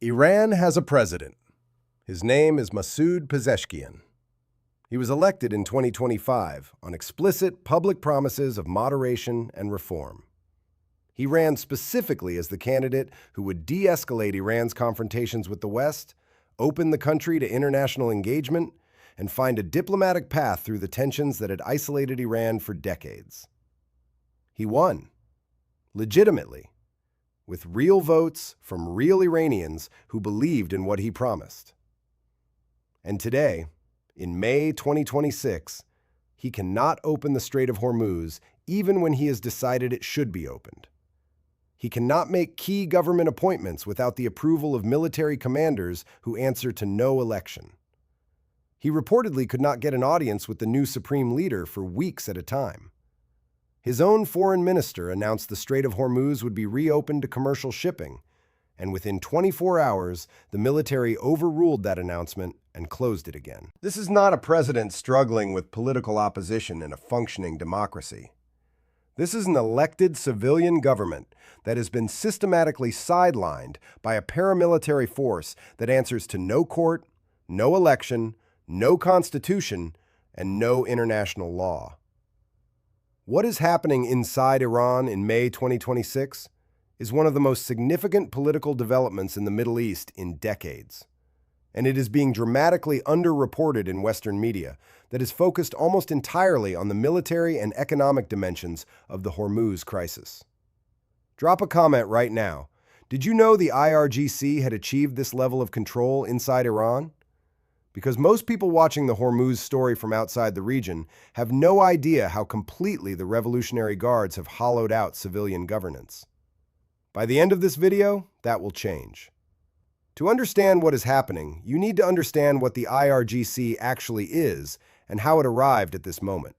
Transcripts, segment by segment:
Iran has a president. His name is Masoud Pezeshkian. He was elected in 2025 on explicit public promises of moderation and reform. He ran specifically as the candidate who would de-escalate Iran's confrontations with the West, open the country to international engagement, and find a diplomatic path through the tensions that had isolated Iran for decades. He won, legitimately, with real votes from real Iranians who believed in what he promised. And today, in May 2026, he cannot open the Strait of Hormuz even when he has decided it should be opened. He cannot make key government appointments without the approval of military commanders who answer to no election. He reportedly could not get an audience with the new supreme leader for weeks at a time. His own foreign minister announced the Strait of Hormuz would be reopened to commercial shipping, and within 24 hours, the military overruled that announcement and closed it again. This is not a president struggling with political opposition in a functioning democracy. This is an elected civilian government that has been systematically sidelined by a paramilitary force that answers to no court, no election, no constitution, and no international law. What is happening inside Iran in May 2026 is one of the most significant political developments in the Middle East in decades. And it is being dramatically underreported in Western media that is focused almost entirely on the military and economic dimensions of the Hormuz crisis. Drop a comment right now. Did you know the IRGC had achieved this level of control inside Iran? Because most people watching the Hormuz story from outside the region have no idea how completely the Revolutionary Guards have hollowed out civilian governance. By the end of this video, that will change. To understand what is happening, you need to understand what the IRGC actually is and how it arrived at this moment.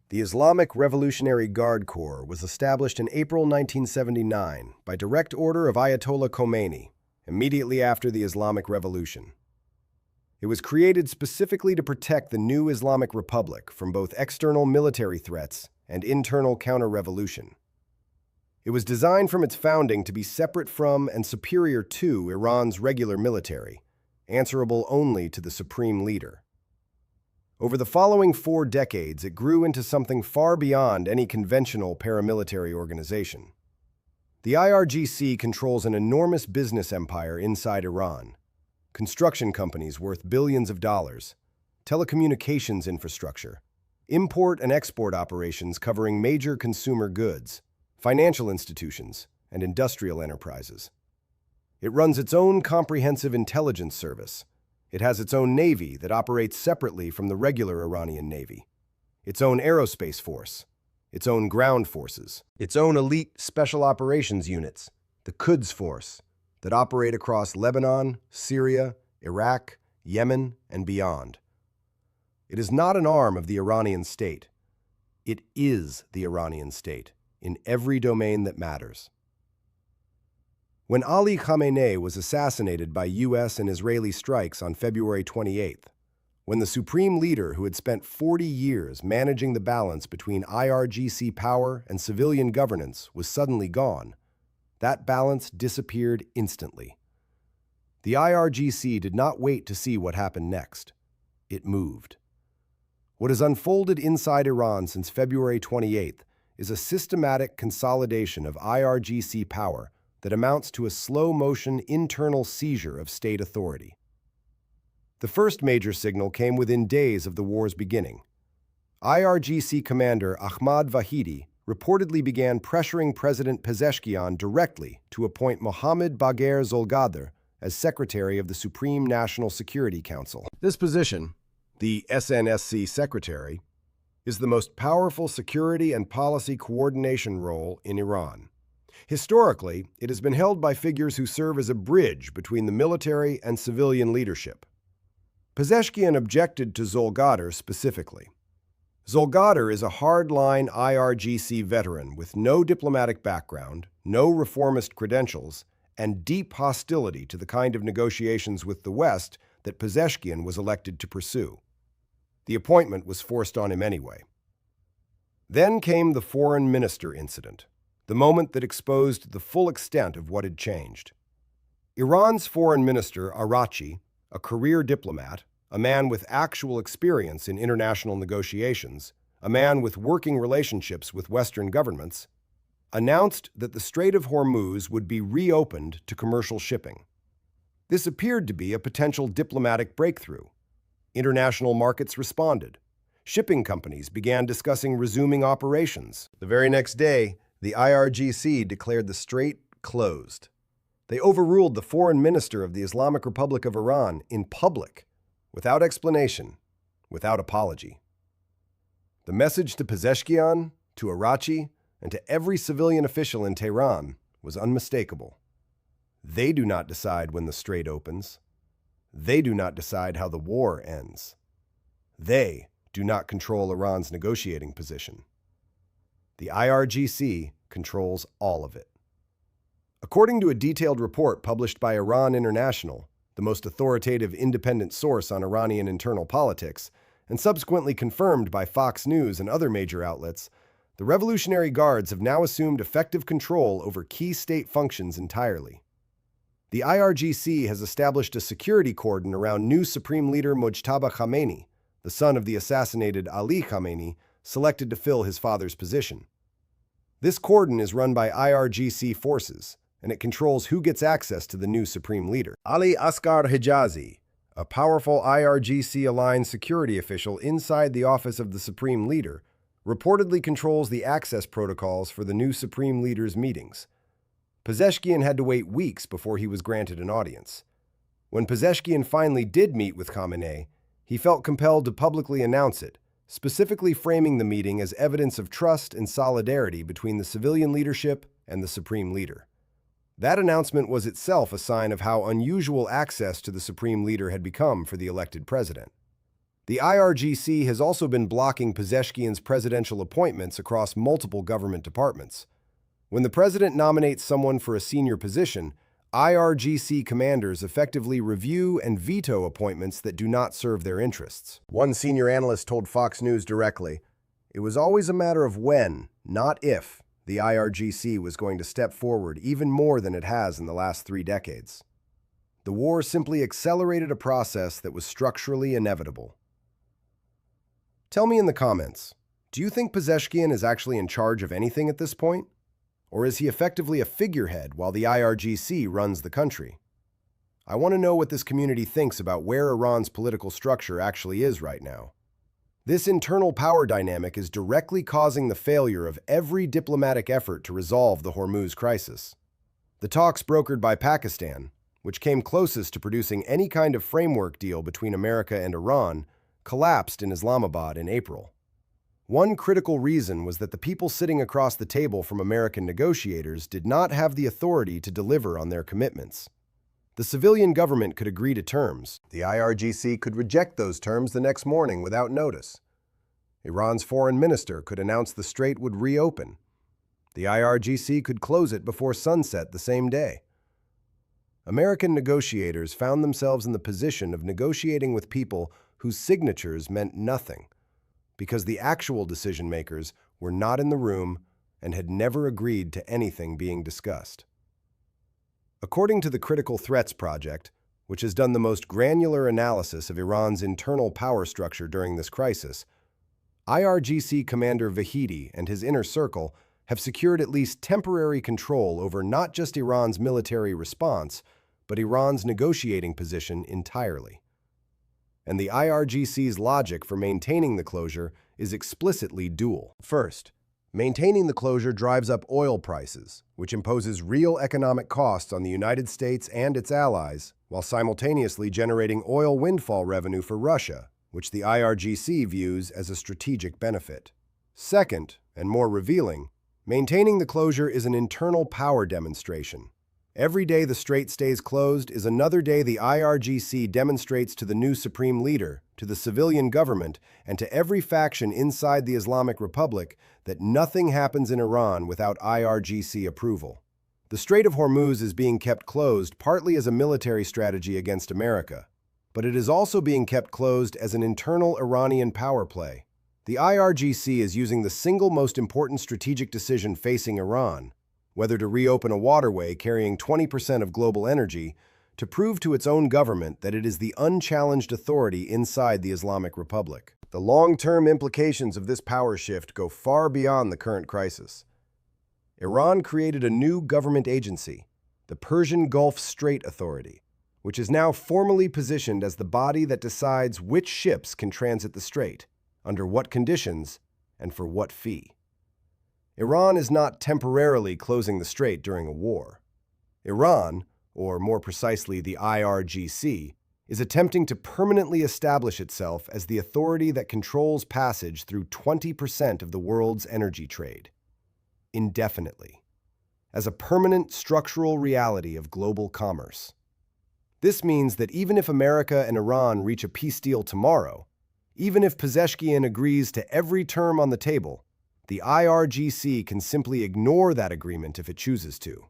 The Islamic Revolutionary Guard Corps was established in April 1979 by direct order of Ayatollah Khomeini, immediately after the Islamic Revolution. It was created specifically to protect the new Islamic Republic from both external military threats and internal counter-revolution. It was designed from its founding to be separate from and superior to Iran's regular military, answerable only to the supreme leader. Over the following 4 decades, it grew into something far beyond any conventional paramilitary organization. The IRGC controls an enormous business empire inside Iran. Construction companies worth billions of dollars, telecommunications infrastructure, import and export operations covering major consumer goods, financial institutions, and industrial enterprises. It runs its own comprehensive intelligence service. It has its own navy that operates separately from the regular Iranian navy, its own aerospace force, its own ground forces, its own elite special operations units, the Quds Force, that operate across Lebanon, Syria, Iraq, Yemen, and beyond. It is not an arm of the Iranian state. It is the Iranian state in every domain that matters. When Ali Khamenei was assassinated by U.S. and Israeli strikes on February 28th, when the supreme leader who had spent 40 years managing the balance between IRGC power and civilian governance was suddenly gone, that balance disappeared instantly. The IRGC did not wait to see what happened next. It moved. What has unfolded inside Iran since February 28th is a systematic consolidation of IRGC power that amounts to a slow-motion internal seizure of state authority. The first major signal came within days of the war's beginning. IRGC commander Ahmad Vahidi reportedly began pressuring President Pezeshkian directly to appoint Mohammad Bagher Zolgadar as Secretary of the Supreme National Security Council. This position, the SNSC Secretary, is the most powerful security and policy coordination role in Iran. Historically, it has been held by figures who serve as a bridge between the military and civilian leadership. Pezeshkian objected to Zolgadar specifically. Zolgadar is a hardline IRGC veteran with no diplomatic background, no reformist credentials, and deep hostility to the kind of negotiations with the West that Pezeshkian was elected to pursue. The appointment was forced on him anyway. Then came the foreign minister incident, the moment that exposed the full extent of what had changed. Iran's foreign minister, Araghchi, a career diplomat, a man with actual experience in international negotiations, a man with working relationships with Western governments, announced that the Strait of Hormuz would be reopened to commercial shipping. This appeared to be a potential diplomatic breakthrough. International markets responded. Shipping companies began discussing resuming operations. The very next day, the IRGC declared the strait closed. They overruled the foreign minister of the Islamic Republic of Iran in public, without explanation, without apology. The message to Pezeshkian, to Araghchi, and to every civilian official in Tehran was unmistakable. They do not decide when the strait opens. They do not decide how the war ends. They do not control Iran's negotiating position. The IRGC controls all of it. According to a detailed report published by Iran International, the most authoritative independent source on Iranian internal politics, and subsequently confirmed by Fox News and other major outlets, the Revolutionary Guards have now assumed effective control over key state functions entirely. The IRGC has established a security cordon around new Supreme Leader Mojtaba Khamenei, the son of the assassinated Ali Khamenei, selected to fill his father's position. This cordon is run by IRGC forces, and it controls who gets access to the new Supreme Leader. Ali Asghar Hijazi, a powerful IRGC-aligned security official inside the office of the Supreme Leader, reportedly controls the access protocols for the new Supreme Leader's meetings. Pezeshkian had to wait weeks before he was granted an audience. When Pezeshkian finally did meet with Khamenei, he felt compelled to publicly announce it, specifically framing the meeting as evidence of trust and solidarity between the civilian leadership and the Supreme Leader. That announcement was itself a sign of how unusual access to the Supreme Leader had become for the elected president. The IRGC has also been blocking Pezeshkian's presidential appointments across multiple government departments. When the president nominates someone for a senior position, IRGC commanders effectively review and veto appointments that do not serve their interests. One senior analyst told Fox News directly, "It was always a matter of when, not if, the IRGC was going to step forward even more than it has in the last 3 decades. The war simply accelerated a process that was structurally inevitable." Tell me in the comments, do you think Pezeshkian is actually in charge of anything at this point? Or is he effectively a figurehead while the IRGC runs the country? I want to know what this community thinks about where Iran's political structure actually is right now. This internal power dynamic is directly causing the failure of every diplomatic effort to resolve the Hormuz crisis. The talks brokered by Pakistan, which came closest to producing any kind of framework deal between America and Iran, collapsed in Islamabad in April. One critical reason was that the people sitting across the table from American negotiators did not have the authority to deliver on their commitments. The civilian government could agree to terms. The IRGC could reject those terms the next morning without notice. Iran's foreign minister could announce the strait would reopen. The IRGC could close it before sunset the same day. American negotiators found themselves in the position of negotiating with people whose signatures meant nothing, because the actual decision-makers were not in the room and had never agreed to anything being discussed. According to the Critical Threats Project, which has done the most granular analysis of Iran's internal power structure during this crisis, IRGC Commander Vahidi and his inner circle have secured at least temporary control over not just Iran's military response, but Iran's negotiating position entirely. And the IRGC's logic for maintaining the closure is explicitly dual. First, maintaining the closure drives up oil prices, which imposes real economic costs on the United States and its allies, while simultaneously generating oil windfall revenue for Russia, which the IRGC views as a strategic benefit. Second, and more revealing, maintaining the closure is an internal power demonstration. Every day the strait stays closed is another day the IRGC demonstrates to the new Supreme Leader, to the civilian government, and to every faction inside the Islamic Republic that nothing happens in Iran without IRGC approval. The Strait of Hormuz is being kept closed partly as a military strategy against America, but it is also being kept closed as an internal Iranian power play. The IRGC is using the single most important strategic decision facing Iran, whether to reopen a waterway carrying 20% of global energy to prove to its own government that it is the unchallenged authority inside the Islamic Republic. The long-term implications of this power shift go far beyond the current crisis. Iran created a new government agency, the Persian Gulf Strait Authority, which is now formally positioned as the body that decides which ships can transit the strait, under what conditions, and for what fee. Iran is not temporarily closing the strait during a war. Iran, or more precisely the IRGC, is attempting to permanently establish itself as the authority that controls passage through 20% of the world's energy trade, indefinitely, as a permanent structural reality of global commerce. This means that even if America and Iran reach a peace deal tomorrow, even if Pezeshkian agrees to every term on the table, the IRGC can simply ignore that agreement if it chooses to,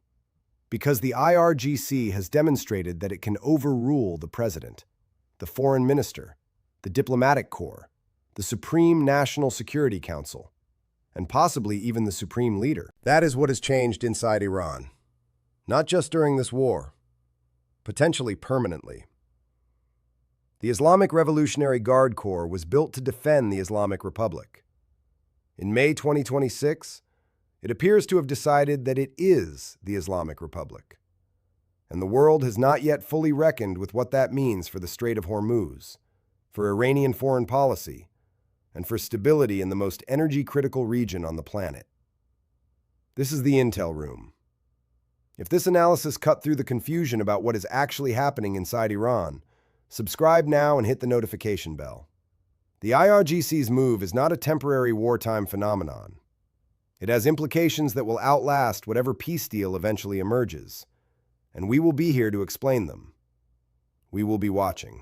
because the IRGC has demonstrated that it can overrule the president, the foreign minister, the diplomatic corps, the Supreme National Security Council, and possibly even the supreme leader. That is what has changed inside Iran, not just during this war, potentially permanently. The Islamic Revolutionary Guard Corps was built to defend the Islamic Republic. In May 2026, it appears to have decided that it is the Islamic Republic, and the world has not yet fully reckoned with what that means for the Strait of Hormuz, for Iranian foreign policy, and for stability in the most energy-critical region on the planet. This is the intel room. If this analysis cut through the confusion about what is actually happening inside Iran, subscribe now and hit the notification bell. The IRGC's move is not a temporary wartime phenomenon. It has implications that will outlast whatever peace deal eventually emerges, and we will be here to explain them. We will be watching.